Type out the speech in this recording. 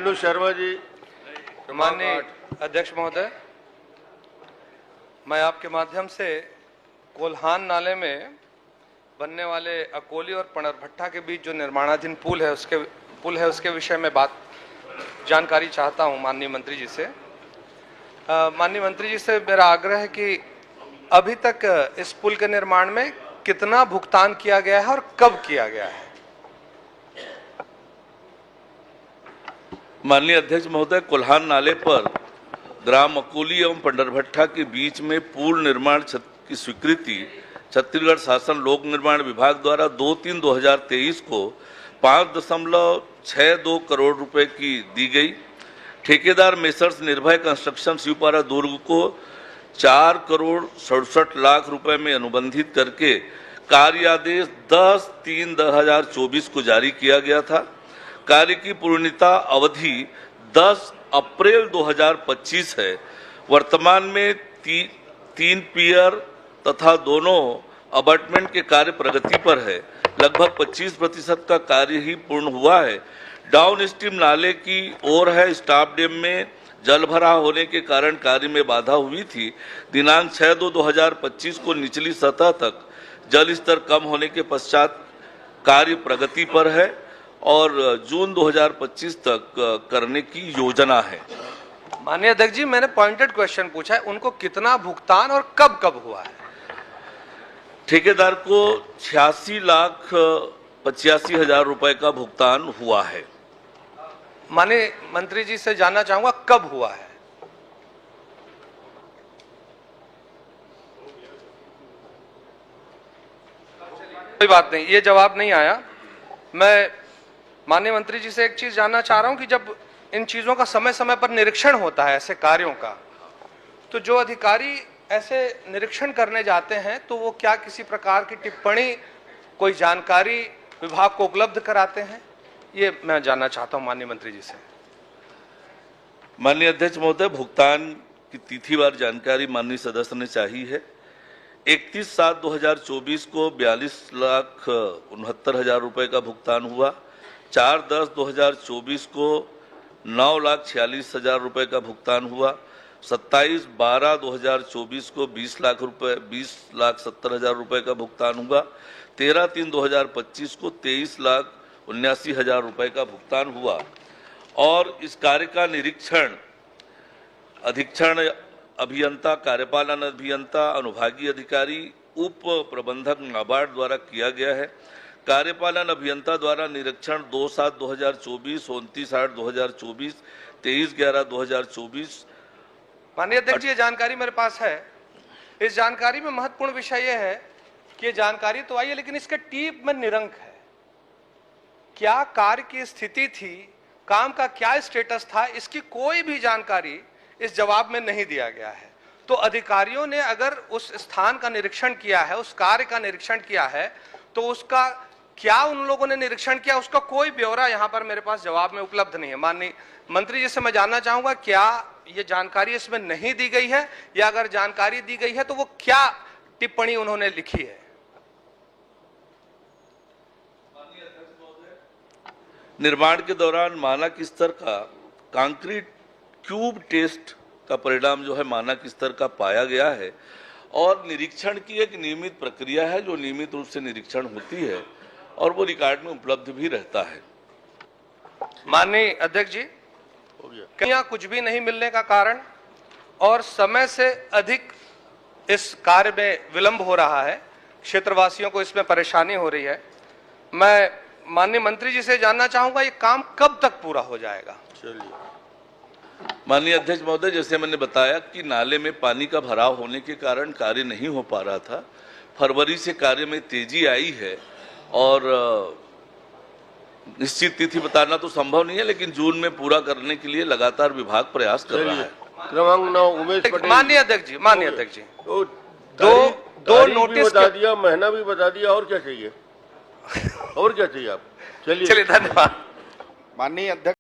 अनु शर्मा जी। माननीय अध्यक्ष महोदय, मैं आपके माध्यम से कोल्हान नाले में बनने वाले अकोली और पणरभट्टा के बीच जो निर्माणाधीन पुल है उसके विषय में जानकारी चाहता हूं माननीय मंत्री जी से। माननीय मंत्री जी से मेरा आग्रह है कि अभी तक इस पुल के निर्माण में कितना भुगतान किया गया है और कब किया गया है। माननीय अध्यक्ष महोदय, कोल्हान नाले पर ग्राम अकोली एवं पंडरभट्टा के बीच में पुल निर्माण की स्वीकृति छत्तीसगढ़ शासन लोक निर्माण विभाग द्वारा 2/3/2023 को 5.62 करोड़ रुपए की दी गई। ठेकेदार मेसर्स निर्भय कंस्ट्रक्शन शिवपारा दुर्ग को 4,67 लाख रुपए में अनुबंधित करके कार्यादेश 10/3/2024 को जारी किया गया था। कार्य की पूर्णता अवधि 10 अप्रैल 2025 है। वर्तमान में 3 पियर तथा दोनों अबटमेंट के कार्य प्रगति पर है। लगभग 25% का कार्य ही पूर्ण हुआ है। डाउन स्ट्रीम नाले की ओर है स्टाफ डैम में जल भरा होने के कारण कार्य में बाधा हुई थी। दिनांक 6/2/2025 को निचली सतह तक जल स्तर कम होने के पश्चात कार्य प्रगति पर है और जून 2025 तक करने की योजना है। माननीय अध्यक्ष जी, मैंने पॉइंटेड क्वेश्चन पूछा है, उनको कितना भुगतान और कब हुआ है। ठेकेदार को 86,85,000 रुपए का भुगतान हुआ है। माननीय मंत्री जी से जानना चाहूंगा कब हुआ है। कोई बात नहीं, ये जवाब नहीं आया। मैं माननीय मंत्री जी से एक चीज जानना चाह रहा हूं कि जब इन चीजों का समय समय पर निरीक्षण होता है ऐसे कार्यों का, तो जो अधिकारी ऐसे निरीक्षण करने जाते हैं तो वो क्या किसी प्रकार की टिप्पणी, कोई जानकारी विभाग को उपलब्ध कराते हैं, ये मैं जानना चाहता हूं माननीय मंत्री जी से। माननीय अध्यक्ष महोदय, भुगतान की तिथिवार जानकारी माननीय सदस्य ने चाहिए है। 31/7/2024 को 42,69,000 रुपए का भुगतान हुआ। 4/10/2024 को 9,46,000 रुपए का भुगतान हुआ। 27/12/2024 को 20,70,000 रुपए का भुगतान हुआ। 13/3/2025 को 23,79,000 रुपए का भुगतान हुआ। और इस कार्य का निरीक्षण अधीक्षण अभियंता, कार्यपालन अभियंता, अनुभागीय अधिकारी, उप प्रबंधक नाबार्ड द्वारा किया गया है। कार्यपालन अभियंता द्वारा निरीक्षण 2/7/2024, 29/8/2024, 23/11/2024। माननीय अध्यक्ष जी, ये जानकारी मेरे पास है। इस जानकारी में महत्वपूर्ण विषय यह है कि ये जानकारी तो आई है लेकिन इसके टीप में निरंक है। क्या कार्य की स्थिति थी, काम का क्या स्टेटस था, इसकी कोई भी जानकारी इस जवाब में नहीं दिया गया है। तो अधिकारियों ने अगर उस स्थान का निरीक्षण किया है, उस कार्य का निरीक्षण किया है, तो उसका क्या उन लोगों ने निरीक्षण किया, उसका कोई ब्यौरा यहां पर मेरे पास जवाब में उपलब्ध नहीं है। माननीय मंत्री जी से मैं जानना चाहूंगा, क्या ये जानकारी इसमें नहीं दी गई है, या अगर जानकारी दी गई है तो वो क्या टिप्पणी उन्होंने लिखी है। निर्माण के दौरान मानक स्तर का कंक्रीट क्यूब टेस्ट का परिणाम जो है मानक स्तर का पाया गया है और निरीक्षण की एक नियमित प्रक्रिया है जो नियमित रूप से निरीक्षण होती है और वो रिकॉर्ड में उपलब्ध भी रहता है। माननीय अध्यक्ष जी, यहाँ कुछ भी नहीं मिलने का कारण और समय से अधिक इस कार्य में विलंब हो रहा है, क्षेत्रवासियों को इसमें परेशानी हो रही है। मैं माननीय मंत्री जी से जानना चाहूंगा, ये काम कब तक पूरा हो जाएगा। चलिए। माननीय अध्यक्ष महोदय, जैसे मैंने बताया कि नाले में पानी का भराव होने के कारण कार्य नहीं हो पा रहा था। फरवरी से कार्य में तेजी आई है और निश्चित तिथि बताना तो संभव नहीं है, लेकिन जून में पूरा करने के लिए लगातार विभाग प्रयास कर रहा है। क्रमांक 9 उमेश पटेल। माननीय अध्यक्ष जी, तो दो नोटिस बता दिया, महीना भी बता दिया, और क्या चाहिए, और क्या चाहिए आप। चलिए, धन्यवाद। माननीय अध्यक्ष।